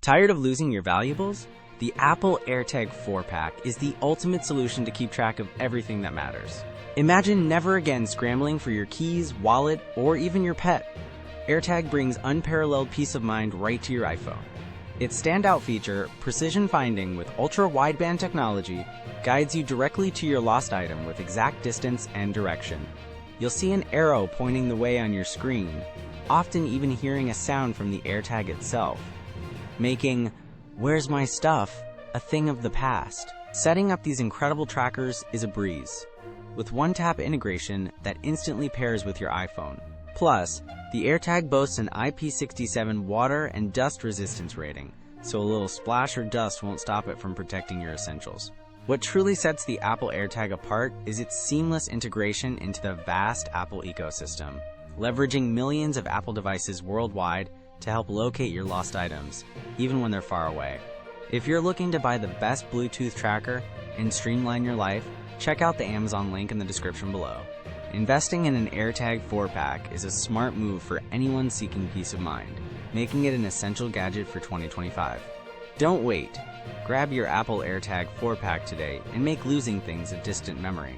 Tired of losing your valuables? The Apple AirTag 4-pack is the ultimate solution to keep track of everything that matters. Imagine never again scrambling for your keys, wallet, or even your pet. AirTag brings unparalleled peace of mind right to your iPhone. Its standout feature, precision finding with Ultra Wideband technology, guides you directly to your lost item with exact distance and direction. You'll see an arrow pointing the way on your screen, often even hearing a sound from the AirTag itself, making "Where's my stuff?" a thing of the past. Setting up these incredible trackers is a breeze, with one-tap integration that instantly pairs with your iPhone. Plus, the AirTag boasts an IP67 water and dust resistance rating, so a little splash or dust won't stop it from protecting your essentials. What truly sets the Apple AirTag apart is its seamless integration into the vast Apple ecosystem, leveraging millions of Apple devices worldwide to help locate your lost items, even when they're far away. If you're looking to buy the best Bluetooth tracker and streamline your life, check out the Amazon link in the description below. Investing in an AirTag 4-pack is a smart move for anyone seeking peace of mind, making it an essential gadget for 2025. Don't wait. Grab your Apple AirTag 4-pack today and make losing things a distant memory.